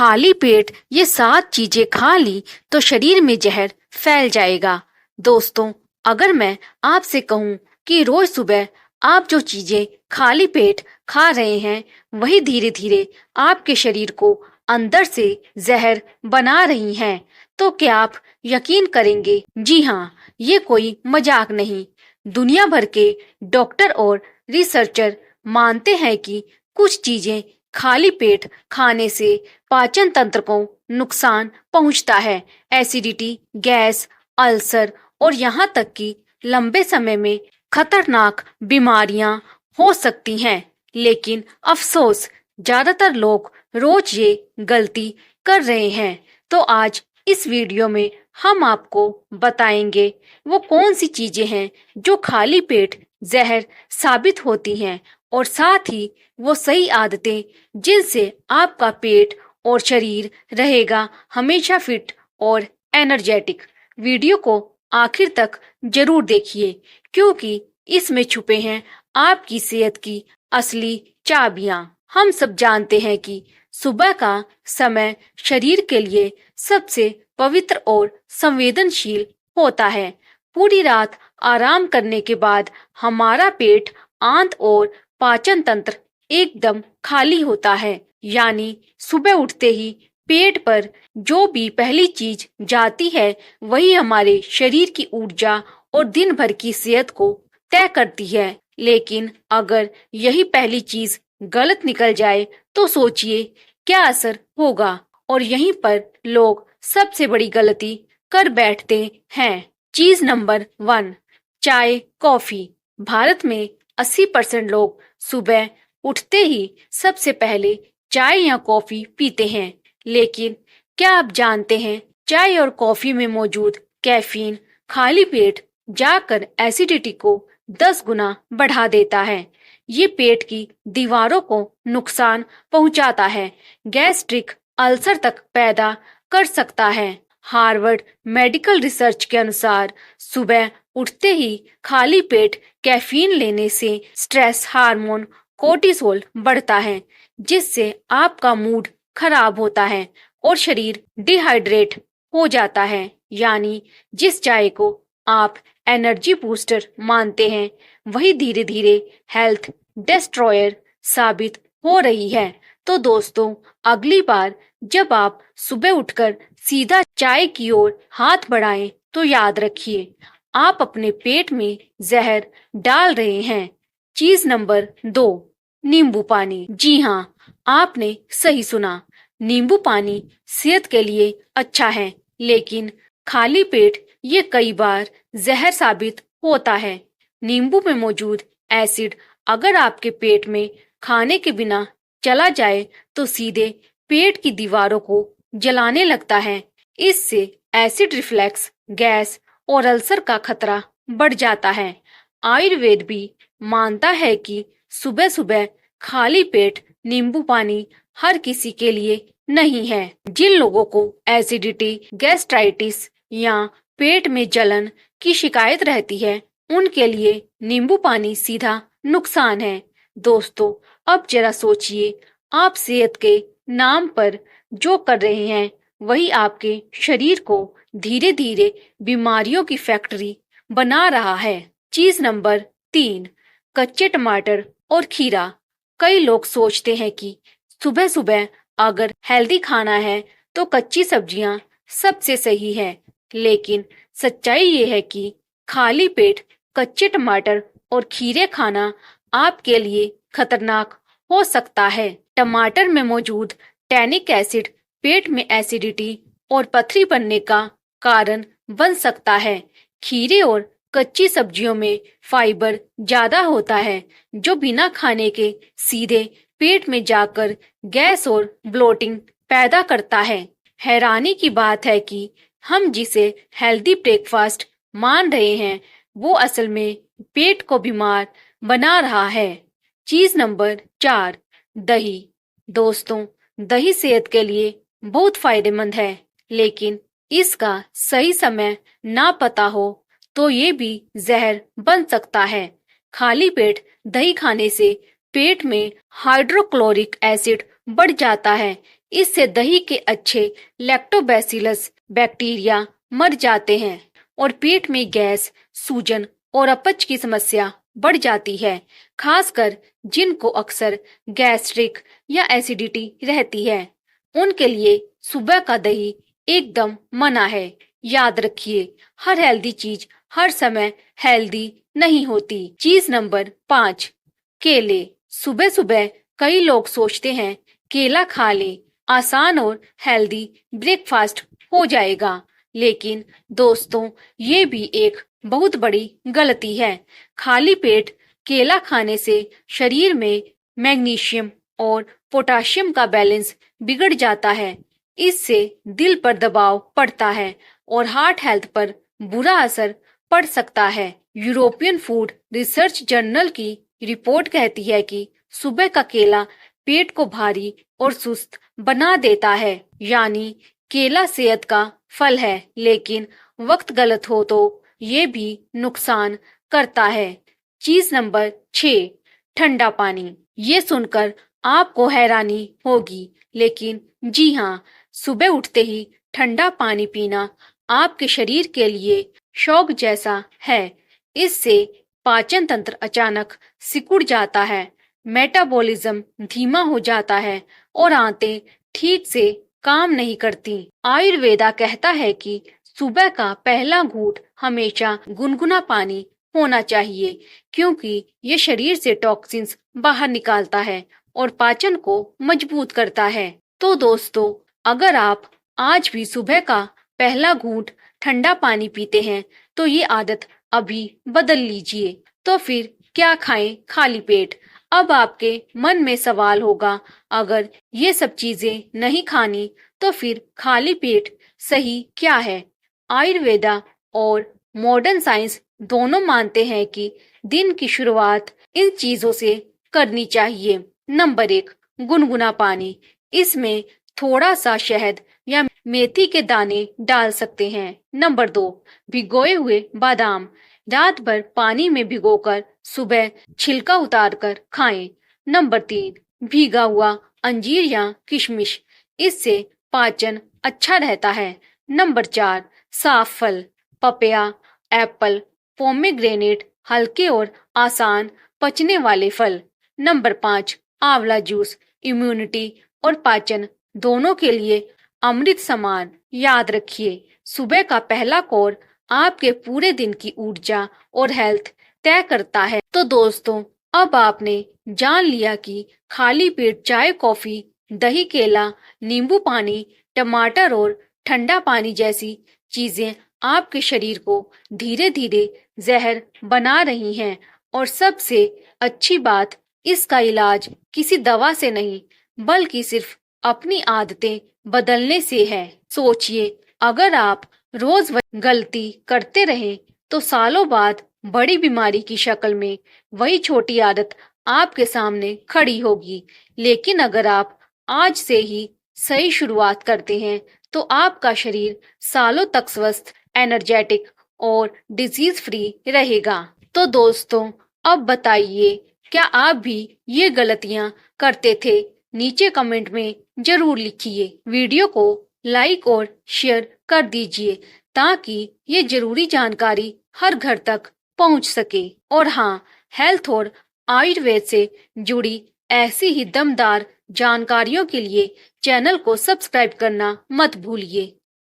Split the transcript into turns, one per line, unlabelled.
खाली पेट ये 7 चीजें खा ली तो शरीर में जहर फैल जाएगा। दोस्तों, अगर मैं आपसे कहूँ कि रोज सुबह आप जो चीजें खाली पेट खा रहे हैं वही धीरे धीरे आपके शरीर को अंदर से जहर बना रही हैं, तो क्या आप यकीन करेंगे? जी हाँ, ये कोई मजाक नहीं। दुनिया भर के डॉक्टर और रिसर्चर मानते हैं कि कुछ चीजें खाली पेट खाने से पाचन तंत्र को नुकसान पहुंचता है। एसिडिटी, गैस, अल्सर और यहाँ तक कि लंबे समय में खतरनाक बीमारियां हो सकती हैं। लेकिन अफसोस, ज्यादातर लोग रोज ये गलती कर रहे हैं। तो आज इस वीडियो में हम आपको बताएंगे वो कौन सी चीजें हैं जो खाली पेट जहर साबित होती हैं, और साथ ही वो सही आदतें जिनसे आपका पेट और शरीर रहेगा हमेशा फिट और एनर्जेटिक। वीडियो को आखिर तक जरूर देखिए, क्योंकि इसमें छुपे हैं आपकी सेहत की असली चाबियां। हम सब जानते हैं कि सुबह का समय शरीर के लिए सबसे पवित्र और संवेदनशील होता है। पूरी रात आराम करने के बाद हमारा पेट, आंत और पाचन तंत्र एकदम खाली होता है। यानी सुबह उठते ही पेट पर जो भी पहली चीज जाती है वही हमारे शरीर की ऊर्जा और दिन भर की सेहत को तय करती है। लेकिन अगर यही पहली चीज गलत निकल जाए तो सोचिए क्या असर होगा। और यहीं पर लोग सबसे बड़ी गलती कर बैठते हैं। चीज नंबर 1, चाय कॉफी। भारत में 80% लोग सुबह उठते ही सबसे पहले चाय या कॉफी पीते हैं। लेकिन क्या आप जानते हैं, चाय और कॉफी में मौजूद कैफीन खाली पेट जाकर एसिडिटी को 10 गुना बढ़ा देता है। ये पेट की दीवारों को नुकसान पहुंचाता है, गैस्ट्रिक अल्सर तक पैदा कर सकता है। हार्वर्ड मेडिकल रिसर्च के अनुसार सुबह उठते ही खाली पेट कैफीन लेने से स्ट्रेस हार्मोन कोर्टिसोल बढ़ता है, जिससे आपका मूड खराब होता है और शरीर डिहाइड्रेट हो जाता है। यानी जिस चाय को आप एनर्जी बूस्टर मानते हैं वही धीरे धीरे हेल्थ डिस्ट्रॉयर साबित हो रही है। तो दोस्तों, अगली बार जब आप सुबह उठकर सीधा चाय की ओर हाथ बढ़ाएं तो याद रखिए आप अपने पेट में जहर डाल रहे हैं। चीज नंबर 2, नींबू पानी। जी हाँ, आपने सही सुना। नींबू पानी सेहत के लिए अच्छा है, लेकिन खाली पेट ये कई बार जहर साबित होता है। नींबू में मौजूद एसिड अगर आपके पेट में खाने के बिना चला जाए तो सीधे पेट की दीवारों को जलाने लगता है। इससे एसिड रिफ्लक्स, गैस और अल्सर का खतरा बढ़ जाता है। आयुर्वेद भी मानता है कि सुबह सुबह खाली पेट नींबू पानी हर किसी के लिए नहीं है। जिन लोगों को एसिडिटी, गैस्ट्राइटिस या पेट में जलन की शिकायत रहती है उनके लिए नींबू पानी सीधा नुकसान है। दोस्तों, अब जरा सोचिए, आप सेहत के नाम पर जो कर रहे हैं वही आपके शरीर को धीरे धीरे बीमारियों की फैक्ट्री बना रहा है। चीज नंबर 3, कच्चे टमाटर और खीरा। कई लोग सोचते हैं कि सुबह सुबह अगर हेल्दी खाना है तो कच्ची सब्जियां सबसे सही है। लेकिन सच्चाई ये है कि खाली पेट कच्चे टमाटर और खीरे खाना आपके लिए खतरनाक हो सकता है। टमाटर में मौजूद टैनिक एसिड पेट में एसिडिटी और पथरी बनने का कारण बन सकता है। खीरे और कच्ची सब्जियों में फाइबर ज्यादा होता है, जो बिना खाने के सीधे पेट में जाकर गैस और ब्लोटिंग पैदा करता है। हैरानी की बात है कि हम जिसे हेल्दी ब्रेकफास्ट मान रहे हैं वो असल में पेट को बीमार बना रहा है। चीज नंबर 4, दही। दोस्तों, दही सेहत के लिए बहुत फायदेमंद है, लेकिन इसका सही समय ना पता हो तो ये भी जहर बन सकता है। खाली पेट दही खाने से पेट में हाइड्रोक्लोरिक एसिड बढ़ जाता है। इससे दही के अच्छे लैक्टोबैसिलस बैक्टीरिया मर जाते हैं और पेट में गैस, सूजन और अपच की समस्या बढ़ जाती है, खासकर जिनको अक्सर गैस्ट्रिक या एसिडिटी रहती है। उनके लिए सुबह का दही एकदम मना है। याद रखिए, हर हेल्दी चीज हर समय हेल्दी नहीं होती। चीज नंबर 5, केले। सुबह सुबह कई लोग सोचते हैं केला खा ले, आसान और हेल्दी ब्रेकफास्ट हो जाएगा। लेकिन दोस्तों, ये भी एक बहुत बड़ी गलती है। खाली पेट केला खाने से शरीर में मैग्नीशियम और पोटाशियम का बैलेंस बिगड़ जाता है। इससे दिल पर दबाव पड़ता है और हार्ट हेल्थ पर बुरा असर पड़ सकता है। यूरोपियन फूड रिसर्च जर्नल की रिपोर्ट कहती है कि सुबह का केला पेट को भारी और सुस्त बना देता है। यानी केला सेहत का फल है, लेकिन वक्त गलत हो तो ये भी नुकसान करता है। चीज नंबर 6, ठंडा पानी। ये सुनकर आपको हैरानी होगी, लेकिन जी हाँ, सुबह उठते ही ठंडा पानी पीना आपके शरीर के लिए शॉक जैसा है। इससे पाचन तंत्र अचानक सिकुड़ जाता है, मेटाबॉलिज्म धीमा हो जाता है और आंतें ठीक से काम नहीं करती। आयुर्वेदा कहता है कि सुबह का पहला घूंट हमेशा गुनगुना पानी होना चाहिए, क्योंकि ये शरीर से टॉक्सिन्स बाहर निकालता है और पाचन को मजबूत करता है। तो दोस्तों, अगर आप आज भी सुबह का पहला घूंट ठंडा पानी पीते हैं तो ये आदत अभी बदल लीजिए। तो फिर क्या खाएं खाली पेट? अब आपके मन में सवाल होगा, अगर ये सब चीजें नहीं खानी तो फिर खाली पेट सही क्या है? आयुर्वेदा और मॉडर्न साइंस दोनों मानते हैं कि दिन की शुरुआत इन चीजों से करनी चाहिए। नंबर 1, गुनगुना पानी। इसमें थोड़ा सा शहद या मेथी के दाने डाल सकते हैं। नंबर 2, भिगोए हुए बादाम। रात भर पानी में भिगोकर सुबह छिलका उतारकर खाएं। नंबर 3, भीगा हुआ अंजीर या किशमिश। इससे पाचन अच्छा रहता है। नंबर 4, साफ फल, पपया, एप्पल, पोमेग्रेनेट, हल्के और आसान पचने वाले फल। नंबर 5, आंवला जूस। इम्यूनिटी और पाचन दोनों के लिए अमृत समान। याद रखिए, सुबह का पहला कोर आपके पूरे दिन की ऊर्जा और हेल्थ तय करता है। तो दोस्तों, अब आपने जान लिया कि खाली पेट चाय, कॉफी, दही, केला, नींबू पानी, टमाटर और ठंडा पानी जैसी चीजें आपके शरीर को धीरे धीरे जहर बना रही हैं। और सबसे अच्छी बात, इसका इलाज किसी दवा से नहीं, बल्कि सिर्फ अपनी आदतें बदलने से है। सोचिए, अगर आप रोज गलती करते रहे तो सालों बाद बड़ी बीमारी की शक्ल में वही छोटी आदत आपके सामने खड़ी होगी। लेकिन अगर आप आज से ही सही शुरुआत करते हैं तो आपका शरीर सालों तक स्वस्थ, एनर्जेटिक और डिजीज फ्री रहेगा। तो दोस्तों, अब बताइए, क्या आप भी ये गलतियां करते थे? नीचे कमेंट में जरूर लिखिए। वीडियो को लाइक और शेयर कर दीजिए ताकि ये जरूरी जानकारी हर घर तक पहुंच सके। और हाँ, हेल्थ और आयुर्वेद से जुड़ी ऐसी ही दमदार जानकारियों के लिए चैनल को सब्सक्राइब करना मत भूलिए।